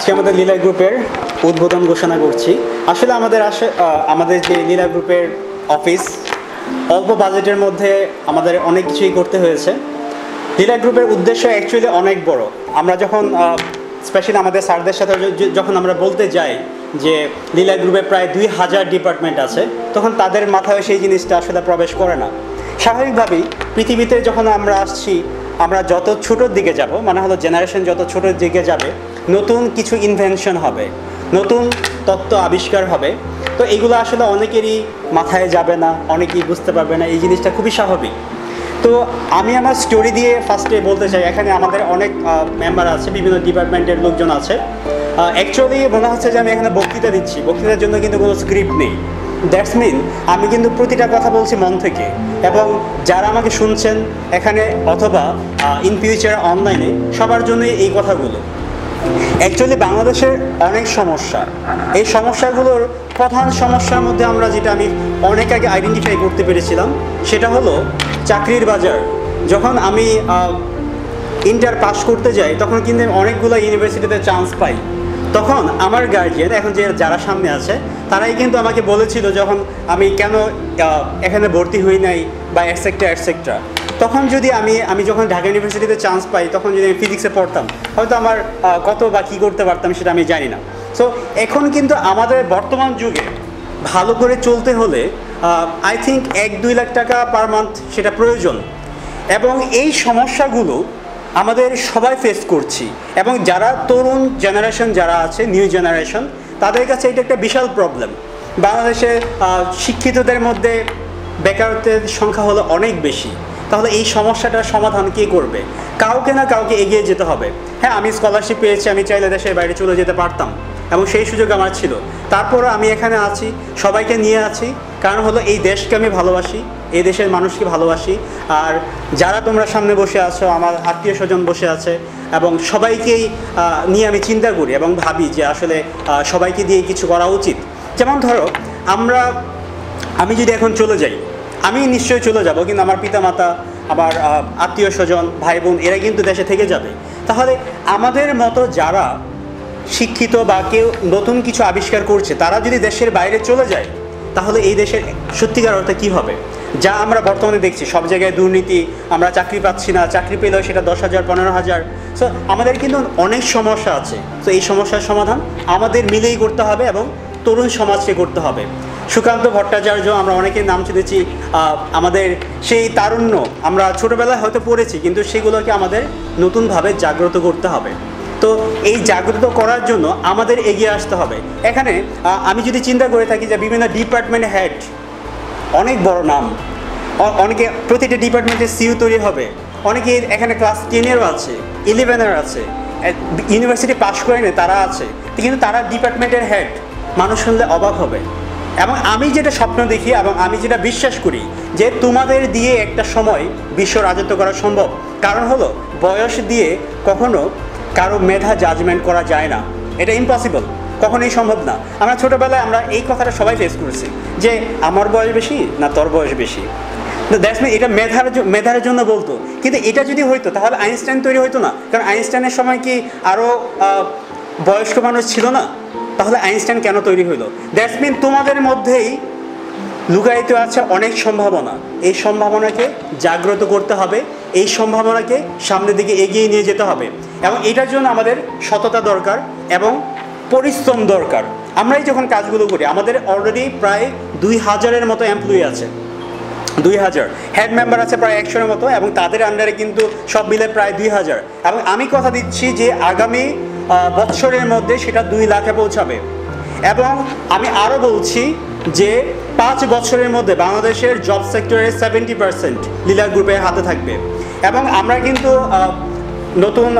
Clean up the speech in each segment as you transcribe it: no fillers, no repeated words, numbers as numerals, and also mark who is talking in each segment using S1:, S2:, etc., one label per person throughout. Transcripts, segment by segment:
S1: আজকে আমাদের লীলা গ্রুপের উদ্বোধন ঘোষণা করছি। আসলে আমাদের যে লীলা গ্রুপের অফিস অল্প বাজেটের মধ্যে আমাদের অনেক কিছুই করতে হয়েছে। লীলা গ্রুপের উদ্দেশ্য অ্যাকচুয়ালি অনেক বড়। আমরা যখন স্পেশালি আমাদের স্যারদের সাথে যখন আমরা বলতে যাই যে লীলা গ্রুপে প্রায় 2000 ডিপার্টমেন্ট আছে, তখন তাদের মাথায় সেই জিনিসটা আসলে প্রবেশ করে না। স্বাভাবিকভাবেই পৃথিবীতে যখন আমরা আসছি, আমরা যত ছোটোর দিকে যাব, মানে হলো জেনারেশন যত ছোটোর দিকে যাবে, নতুন কিছু ইনভেনশন হবে, নতুন তত্ত্ব আবিষ্কার হবে। তো এগুলো আসলে অনেকেরই মাথায় যাবে না, অনেকেই বুঝতে পারবে না, এই জিনিসটা খুবই স্বাভাবিক। তো আমি আমার স্টোরি দিয়ে ফার্স্টে বলতে চাই, এখানে আমাদের অনেক মেম্বার আছে, বিভিন্ন ডিপার্টমেন্টের লোকজন আছে। অ্যাকচুয়ালি মনে হচ্ছে যে আমি এখানে বক্তৃতা দিচ্ছি, বক্তৃতার জন্য কিন্তু কোনো স্ক্রিপ্ট নেই। দ্যাটস মিন আমি কিন্তু প্রতিটা কথা বলছি মন থেকে, এবং যারা আমাকে শুনছেন এখানে অথবা ইন ফিউচার অনলাইনে, সবার জন্যই এই কথাগুলো। অ্যাকচুয়ালি বাংলাদেশের অনেক সমস্যা, এই সমস্যাগুলোর প্রধান সমস্যার মধ্যে আমরা যেটা আমি অনেক আগে আইডেন্টিফাই করতে পেরেছিলাম, সেটা হলো চাকরির বাজার। যখন আমি ইন্টার পাস করতে যাই, তখন কিন্তু অনেকগুলো ইউনিভার্সিটিতে চান্স পাই। তখন আমার গার্জিয়ান, এখন যারা সামনে আছে, তারাই কিন্তু আমাকে বলেছিল যখন আমি কেন এখানে ভর্তি হই নাই বা অ্যাটসেট্রা। তখন যদি আমি যখন ঢাকা ইউনিভার্সিটিতে চান্স পাই, তখন যদি আমি ফিজিক্সে পড়তাম, হয়তো আমার কত বা কী করতে পারতাম সেটা আমি জানি না। সো এখন কিন্তু আমাদের বর্তমান যুগে ভালো করে চলতে হলে আই থিঙ্ক 1-2 লাখ টাকা পার মান্থ সেটা প্রয়োজন। এবং এই সমস্যাগুলো আমাদের সবাই ফেস করছি, এবং যারা তরুণ জেনারেশন যারা আছে, নিউ জেনারেশন, তাদের কাছে এটা একটা বিশাল প্রবলেম। বাংলাদেশে শিক্ষিতদের মধ্যে বেকারত্বের সংখ্যা হলো অনেক বেশি। তাহলে এই সমস্যাটার সমাধান কে করবে? কাউকে না কাউকে এগিয়ে যেতে হবে। হ্যাঁ, আমি স্কলারশিপ পেয়েছি, আমি চাইলে দেশের বাইরে চলে যেতে পারতাম, এবং সেই সুযোগ আমার ছিল। তারপরও আমি এখানে আছি, সবাইকে নিয়ে আছি, কারণ হলো এই দেশকে আমি ভালোবাসি, এই দেশের মানুষকে ভালোবাসি। আর যারা তোমরা সামনে বসে আছো, আমার আত্মীয় স্বজন বসে আছে, এবং সবাইকেই নিয়ে আমি চিন্তা করি এবং ভাবি যে আসলে সবাইকে দিয়ে কিছু করা উচিত। যেমন ধরো, আমি যদি এখন চলে যাই, আমি নিশ্চয়ই চলে যাব, কিন্তু আমার পিতামাতা, আমার আত্মীয় স্বজন, ভাই বোন, এরা কিন্তু দেশে থেকে যাবে। তাহলে আমাদের মতো যারা শিক্ষিত বা কেউ নতুন কিছু আবিষ্কার করছে, তারা যদি দেশের বাইরে চলে যায়, তাহলে এই দেশের সত্যিকার অর্থে কী হবে? যা আমরা বর্তমানে দেখছি, সব জায়গায় দুর্নীতি, আমরা চাকরি পাচ্ছি না, চাকরি পেলেও সেটা 10,000 15,000। সো আমাদের কিন্তু অনেক সমস্যা আছে। তো এই সমস্যার সমাধান আমাদের মিলেই করতে হবে, এবং তরুণ সমাজকে করতে হবে। সুকান্ত ভট্টাচার্য, আমরা অনেকের নাম শুনেছি, আমাদের সেই তারুণ্য আমরা ছোটোবেলায় হয়তো পড়েছি, কিন্তু সেগুলোকে আমাদের নতুনভাবে জাগ্রত করতে হবে। তো এই জাগ্রত করার জন্য আমাদের এগিয়ে আসতে হবে। এখানে আমি যদি চিন্তা করে থাকি যে বিভিন্ন ডিপার্টমেন্ট হেড, অনেক বড় নাম, অনেকে প্রতিটা ডিপার্টমেন্টের সিইও তৈরি হবে, অনেকে এখানে ক্লাস 10-এরও আছে, 11-এর আছে, ইউনিভার্সিটি পাশ করে নেয় তারা আছে, কিন্তু তারা ডিপার্টমেন্টের হেড। মানুষ শুনলে অবাক হবে। এবং আমি যেটা স্বপ্ন দেখি এবং আমি যেটা বিশ্বাস করি, যে তোমাদের দিয়ে একটা সময় বিশ্ব রাজত্ব করা সম্ভব। কারণ হলো, বয়স দিয়ে কখনো কারো মেধা জাজমেন্ট করা যায় না, এটা ইম্পসিবল, কখনোই সম্ভব না। আমরা ছোটোবেলায় আমরা এই কথাটা সবাই ফেস করেছি, যে আমার বয়স বেশি না তোর বয়স বেশি। দ্যাটস মিন এটা মেধার জন্য বলতো, কিন্তু এটা যদি হইতো তাহলে আইনস্টাইন তৈরি হইতো না। কারণ আইনস্টাইনের সময় কি আরও বয়স্ক মানুষ ছিল না? তাহলে আইনস্টাইন কেন তৈরি হইলো? দ্যাটস মিন তোমাদের মধ্যেই লুকায়িত আছে অনেক সম্ভাবনা। এই সম্ভাবনাকে জাগ্রত করতে হবে, এই সম্ভাবনাকে সামনের দিকে এগিয়ে নিয়ে যেতে হবে, এবং এটার জন্য আমাদের সততা দরকার এবং পরিশ্রম দরকার। আমরাই যখন কাজগুলো করি, আমাদের অলরেডি প্রায় 2000-এর মতো এমপ্লয়ি আছে, 2000 হেড মেম্বার আছে প্রায় 100-এর মতো, এবং তাদের আন্ডারে কিন্তু সব মিলে প্রায় 2000। এবং আমি কথা দিচ্ছি যে আগামী বৎসরের মধ্যে সেটা 2 লাখে পৌঁছাবে। এবং আমি আরও বলছি যে 5 বছরের মধ্যে বাংলাদেশের জব সেক্টরের 70% লীলা গ্রুপের হাতে থাকবে। এবং আমরা কিন্তু নতুন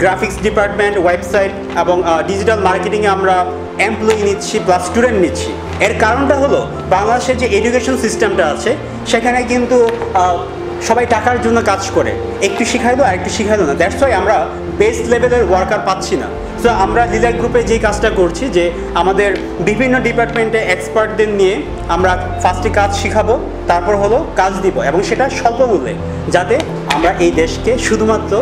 S1: গ্রাফিক্স ডিপার্টমেন্ট, ওয়েবসাইট এবং ডিজিটাল মার্কেটিংয়ে আমরা এমপ্লয়ি নিচ্ছি, প্লাস স্টুডেন্ট নিচ্ছি। এর কারণটা হলো, বাংলাদেশের যে এডুকেশন সিস্টেমটা আছে, সেখানে কিন্তু সবাই টাকার জন্য কাজ করে, একটু শিখাইলো আর একটু শিখাইলো না। দ্যাটস ওয়াই আমরা বেস লেভেলের ওয়ার্কার পাচ্ছি না। সো আমরা লীলা গ্রুপে যে কাজটা করছি, যে আমাদের বিভিন্ন ডিপার্টমেন্টে এক্সপার্টদের নিয়ে আমরা ফার্স্টে কাজ শিখাবো, তারপর হলো কাজ দিব, এবং সেটা স্বল্প মূল্যে, যাতে আমরা এই দেশকে শুধুমাত্র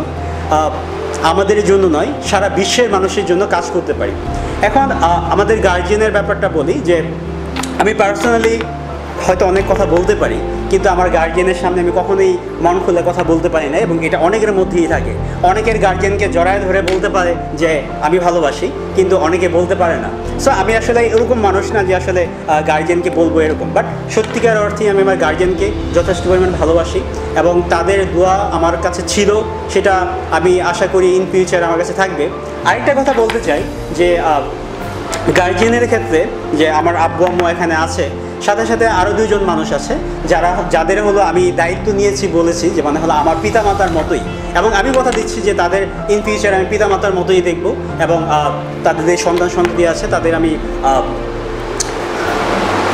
S1: আমাদের জন্য নয়, সারা বিশ্বের মানুষের জন্য কাজ করতে পারি। এখন আমাদের গার্জিয়ানের ব্যাপারটা বলি যে আমি পার্সোনালি হয়তো অনেক কথা বলতে পারি, কিন্তু আমার গার্জিয়ানের সামনে আমি কখনোই মন খুলে কথা বলতে পারি না, এবং এটা অনেকের মধ্যেই থাকে। অনেকের গার্জিয়ানকে জড়ায় ধরে বলতে পারে যে আমি ভালোবাসি, কিন্তু অনেকে বলতে পারে না। সো আমি আসলে এরকম মানুষ না যে আসলে গার্জিয়ানকে বলবো এরকম, বাট সত্যিকার অর্থেই আমি আমার গার্জিয়ানকে যথেষ্ট পরিমাণ ভালোবাসি, এবং তাদের দোয়া আমার কাছে ছিল, সেটা আমি আশা করি ইন ফিউচার আমার কাছে থাকবে। আরেকটা কথা বলতে চাই যে গার্জিয়ানের ক্ষেত্রে যে আমার আব্বু আম্মু এখানে আছে, সাথে সাথে আরও দুজন মানুষ আছে যাদের হলো আমি দায়িত্ব নিয়েছি, বলেছি যে মানে হলো আমার পিতামাতার মতোই, এবং আমি কথা দিচ্ছি যে তাদের ইন ফিউচার আমি পিতামাতার মতোই দেখব, এবং তাদের যে সন্তান সন্ততি আছে তাদের আমি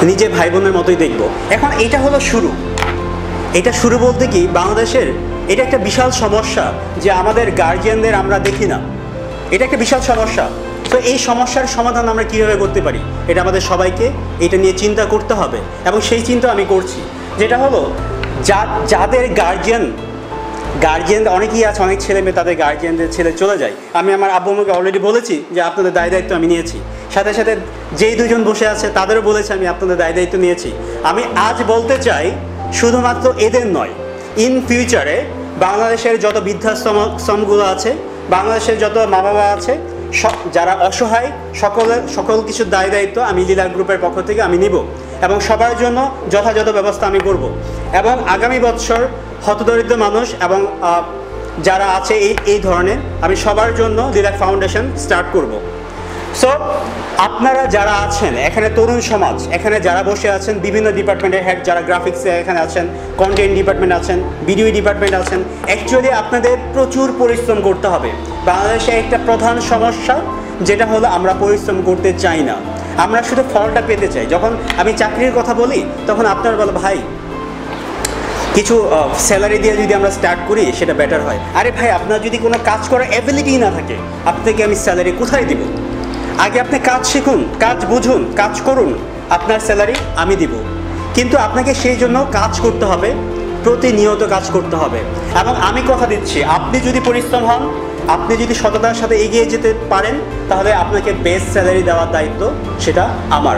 S1: নিজে ভাই বোনের মতোই দেখব। এখন এটা হলো শুরু। এটা শুরু বলতে কি, বাংলাদেশের এটা একটা বিশাল সমস্যা যে আমাদের গার্জিয়ানদের আমরা দেখি না। এটা একটা বিশাল সমস্যা। তো এই সমস্যার সমাধান আমরা কীভাবে করতে পারি, এটা আমাদের সবাইকে এটা নিয়ে চিন্তা করতে হবে, এবং সেই চিন্তা আমি করছি। যেটা হলো যাদের গার্জিয়ান অনেকেই আছে, অনেক ছেলে মেয়ে তাদের গার্জিয়ানদের ছেলে চলে যায়। আমি আমার আব্বু আম্মুকে অলরেডি বলেছি যে আপনাদের দায়িত্ব আমি নিয়েছি, সাথে সাথে যেই দুজন বসে আছে তাদেরও বলেছি আমি আপনাদের দায়িত্ব নিয়েছি। আমি আজ বলতে চাই শুধুমাত্র এদের নয়, ইন ফিউচারে বাংলাদেশের যত বৃদ্ধাশ্রমগুলো আছে, বাংলাদেশের যত মা বাবা আছে, যারা অসহায়, সকল কিছুর দায়িত্ব আমি লীলা গ্রুপের পক্ষ থেকে আমি নিব, এবং সবার জন্য যথাযথ ব্যবস্থা আমি করব। এবং আগামী বছর হতদরিদ্র মানুষ এবং যারা আছে এই ধরনের, আমি সবার জন্য লীলা ফাউন্ডেশন স্টার্ট করব। সো আপনারা যারা আছেন এখানে, তরুণ সমাজ এখানে যারা বসে আছেন, বিভিন্ন ডিপার্টমেন্টের হেড যারা গ্রাফিক্সে এখানে আছেন, কন্টেন্ট ডিপার্টমেন্ট আছেন, ভিডিও ডিপার্টমেন্ট আছেন, অ্যাকচুয়ালি আপনাদের প্রচুর পরিশ্রম করতে হবে। বাংলাদেশে একটা প্রধান সমস্যা যেটা হলো আমরা পরিশ্রম করতে চাই না, আমরা শুধু ফলটা পেতে চাই। যখন আমি চাকরির কথা বলি তখন আপনারা বলো ভাই কিছু স্যালারি দিয়ে যদি আমরা স্টার্ট করি সেটা বেটার হয়। আরে ভাই, আপনার যদি কোনো কাজ করার অ্যাবিলিটি না থাকে, আপনাকে আমি স্যালারি কোথায় দিব? আগে আপনি কাজ শিখুন, কাজ বুঝুন, কাজ করুন, আপনার স্যালারি আমি দিব। কিন্তু আপনাকে সেই জন্য কাজ করতে হবে, প্রতিনিয়ত কাজ করতে হবে। এবং আমি কথা দিচ্ছি, আপনি যদি পরিশ্রম হন, আপনি যদি সততার সাথে এগিয়ে যেতে পারেন, তাহলে আপনাকে বেস্ট স্যালারি দেওয়ার দায়িত্ব সেটা আমার।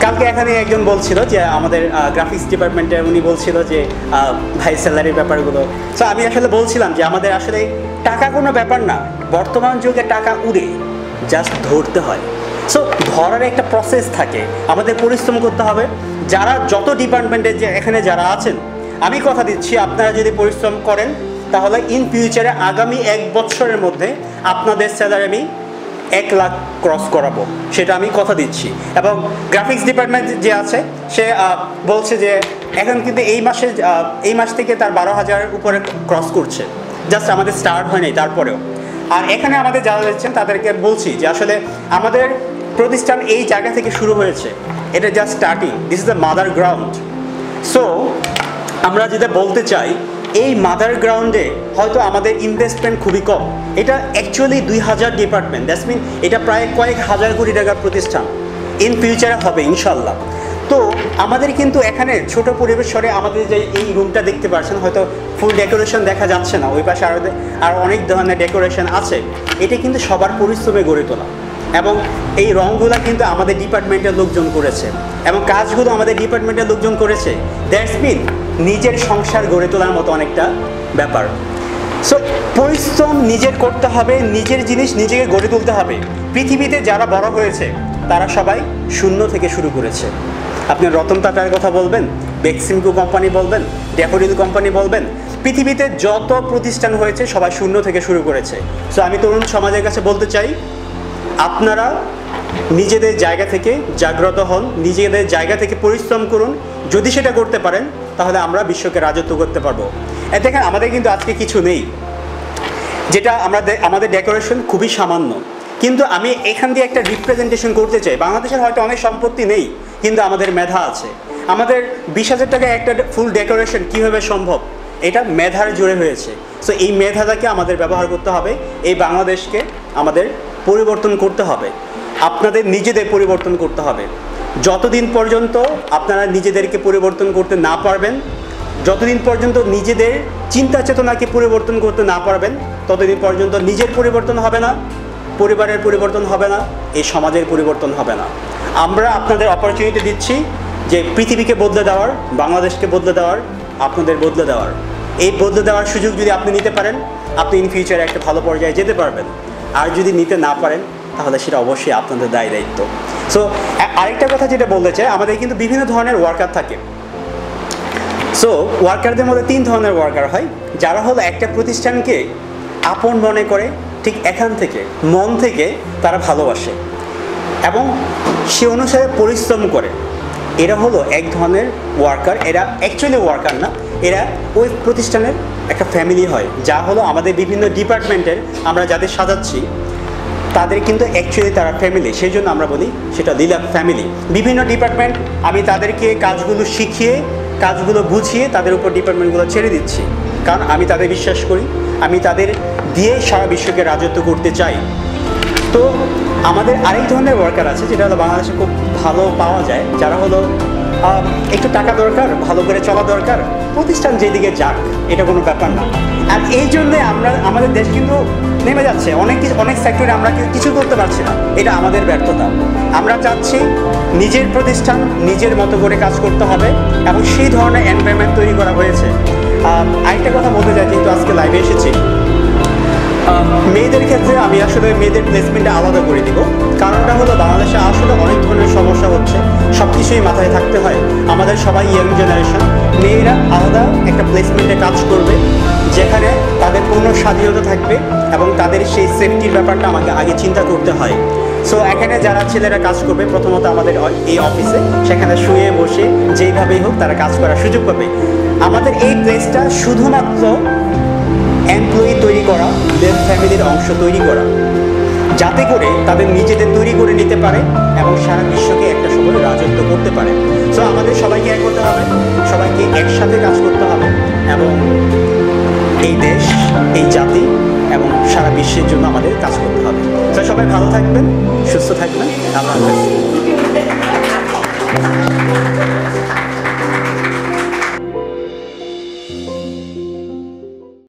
S1: কালকে এখানে একজন বলছিল যে আমাদের গ্রাফিক্স ডিপার্টমেন্টে, উনি বলছিল যে ভাই স্যালারির ব্যাপারগুলো। সো আমি আসলে বলছিলাম যে আমাদের আসলে টাকা কোনো ব্যাপার না, বর্তমান যুগে টাকা উড়ে, জাস্ট ধরতে হয়। সো ধরার একটা প্রসেস থাকে, আমাদের পরিশ্রম করতে হবে। যারা যত ডিপার্টমেন্টে যে এখানে যারা আছেন, আমি কথা দিচ্ছি আপনারা যদি পরিশ্রম করেন তাহলে ইন ফিউচারে আগামী 1 বছরের মধ্যে আপনাদের স্যালারি আমি 1 লাখ ক্রস করাবো, সেটা আমি কথা দিচ্ছি। এবং গ্রাফিক্স ডিপার্টমেন্ট যে আছে সে বলছে যে এখন কিন্তু এই মাস থেকে তার 12,000 উপরে ক্রস করছে, জাস্ট আমাদের স্টার্ট হয়নি তারপরেও। আর এখানে আমাদের যারা যাচ্ছেন তাদেরকে বলছি যে আসলে আমাদের প্রতিষ্ঠান এই জায়গা থেকে শুরু হয়েছে, এটা just starting, this is the mother ground. So আমরা যেটা বলতে চাই, এই মাদার গ্রাউন্ডে হয়তো আমাদের ইনভেস্টমেন্ট খুবই কম। এটা অ্যাকচুয়ালি 2000 ডিপার্টমেন্ট, দ্যাটস মিন এটা প্রায় কয়েক হাজার কোটি টাকার প্রতিষ্ঠান, ইন ফিউচারে হবে ইনশাল্লাহ। তো আমাদের কিন্তু এখানে ছোট পরিবেশরে আমাদের যে এই রুমটা দেখতে পাচ্ছেন, হয়তো ফুল ডেকোরেশন দেখা যাচ্ছে না, ওই পাশে আরও অনেক ধরনের ডেকোরেশন আছে। এটা কিন্তু সবার পরিশ্রমে গড়ে তোলা, এবং এই রঙগুলো কিন্তু আমাদের ডিপার্টমেন্টের লোকজন করেছে, এবং কাজগুলো আমাদের ডিপার্টমেন্টের লোকজন করেছে। দ্যাটস মিন নিজের সংসার গড়ে তোলার মতো অনেকটা ব্যাপার। সো পরিশ্রম নিজের করতে হবে, নিজের জিনিস নিজেকে গড়ে তুলতে হবে। পৃথিবীতে যারা বড় হয়েছে তারা সবাই শূন্য থেকে শুরু করেছে। আপনি রতন টাটার কথা বলবেন, বেক্সিমকো কোম্পানি বলবেন, ড্যাফোডিল কোম্পানি বলবেন, পৃথিবীতে যত প্রতিষ্ঠান হয়েছে সবাই শূন্য থেকে শুরু করেছে। সো আমি তরুণ সমাজের কাছে বলতে চাই, আপনারা নিজেদের জায়গা থেকে জাগ্রত হন, নিজেদের জায়গা থেকে পরিশ্রম করুন। যদি সেটা করতে পারেন তাহলে আমরা বিশ্বকে রাজত্ব করতে পারবো। দেখেন আমাদের কিন্তু আজকে কিছু নেই, যেটা আমাদের ডেকোরেশন খুবই সামান্য, কিন্তু আমি এখান দিয়ে একটা রিপ্রেজেন্টেশন করতে চাই। বাংলাদেশের হয়তো অনেক সম্পত্তি নেই, কিন্তু আমাদের মেধা আছে। আমাদের 20,000 টাকায় একটা ফুল ডেকোরেশন কীভাবে সম্ভব? এটা মেধার জোরে হয়েছে। সো এই মেধাটাকে আমাদের ব্যবহার করতে হবে, এই বাংলাদেশকে আমাদের পরিবর্তন করতে হবে, আপনাদের নিজেদের পরিবর্তন করতে হবে। যতদিন পর্যন্ত আপনারা নিজেদেরকে পরিবর্তন করতে না পারবেন, যতদিন পর্যন্ত নিজেদের চিন্তা চেতনাকে পরিবর্তন করতে না পারবেন ততদিন পর্যন্ত নিজের পরিবর্তন হবে না, পরিবারের পরিবর্তন হবে না, এই সমাজের পরিবর্তন হবে না। আমরা আপনাদের অপরচুনিটি দিচ্ছি যে পৃথিবীকে বদলে দেওয়ার, বাংলাদেশকে বদলে দেওয়ার, আপনাদের বদলে দেওয়ার। এই বদলে দেওয়ার সুযোগ যদি আপনি নিতে পারেন, আপনি ইন ফিউচারে একটা ভালো পর্যায়ে যেতে পারবেন। আর যদি নিতে না পারেন তাহলে সেটা অবশ্যই আপনাদের দায়িত্ব। সো আরেকটা কথা যেটা বলতে চাই, আমাদের কিন্তু বিভিন্ন ধরনের ওয়ার্কার থাকে। সো ওয়ার্কারদের মধ্যে 3 ধরনের ওয়ার্কার হয়, যারা হলো একটা প্রতিষ্ঠানকে আপন মনে করে, ঠিক এখান থেকে মন থেকে তারা ভালোবাসে এবং সে অনুসারে পরিশ্রম করে। এরা হলো এক ধরনের ওয়ার্কার। এরা অ্যাকচুয়ালি ওয়ার্কার না, এরা ওই প্রতিষ্ঠানের একটা ফ্যামিলি হয়, যা হলো আমাদের বিভিন্ন ডিপার্টমেন্টের আমরা যাদের সাজাচ্ছি তাদের কিন্তু অ্যাকচুয়ালি তারা ফ্যামিলি, সেই জন্য আমরা বলি সেটা লিলাব ফ্যামিলি। বিভিন্ন ডিপার্টমেন্ট আমি তাদেরকে কাজগুলো শিখিয়ে, কাজগুলো বুঝিয়ে তাদের উপর ডিপার্টমেন্টগুলো ছেড়ে দিচ্ছি, কারণ আমি তাদের বিশ্বাস করি, আমি তাদের দিয়ে সারা বিশ্বকে রাজত্ব করতে চাই। তো আমাদের আরেক ধরনের ওয়ার্কার আছে যেটা হলো বাংলাদেশে খুব ভালো পাওয়া যায়, যারা হলো একটু টাকা দরকার, ভালো করে চলা দরকার, প্রতিষ্ঠান যেদিকে যাক এটা কোনো ব্যাপার না। আর এই জন্যে আমাদের দেশ কিন্তু নেমে যাচ্ছে অনেক সেক্টরে, আমরা কিছু করতে পারছি না, এটা আমাদের ব্যর্থতা। আমরা চাচ্ছি নিজের প্রতিষ্ঠান নিজের মতো করে কাজ করতে হবে এবং সেই ধরনের এনভায়রনমেন্ট তৈরি করা হয়েছে। আরেকটা কথা বলতে চাই, যেহেতু আজকে লাইভে এসেছি, মেয়েদের ক্ষেত্রে আমি আসলে মেয়েদের প্লেসমেন্টটা আলাদা করে দিব। কারণটা হলো বাংলাদেশে আসলে অনেক ধরনের সমস্যা হচ্ছে, সব কিছুই মাথায় থাকতে হয়। আমাদের সবাই ইয়াং জেনারেশন, মেয়েরা আলাদা একটা প্লেসমেন্টে কাজ করবে যেখানে তাদের পূর্ণ স্বাধীনতা থাকবে এবং তাদের সেই সেফটির ব্যাপারটা আমাকে আগে চিন্তা করতে হয়। সো এখানে যারা ছেলেরা কাজ করবে প্রথমত আমাদের এই অফিসে, সেখানে শুয়ে বসে যেইভাবেই হোক তারা কাজ করার সুযোগ পাবে। আমাদের এই প্লেসটা শুধুমাত্র এমপ্লয়ি তৈরি করা, লিলাব ফ্যামিলির অংশ তৈরি করা, যাতে করে তাদের নিজেদের তৈরি করে নিতে পারে এবং সারা বিশ্বকে একটা সময় রাজত্ব করতে পারে। সো আমাদের সবাইকে এক হতে হবে, সবাইকে একসাথে কাজ করতে হবে এবং এই দেশ, এই জাতি এবং সারা বিশ্বের জন্য আমাদের কাজ করতে হবে। তো সবাই ভালো থাকবেন, সুস্থ থাকবেন। আল্লাহ হাফেজ।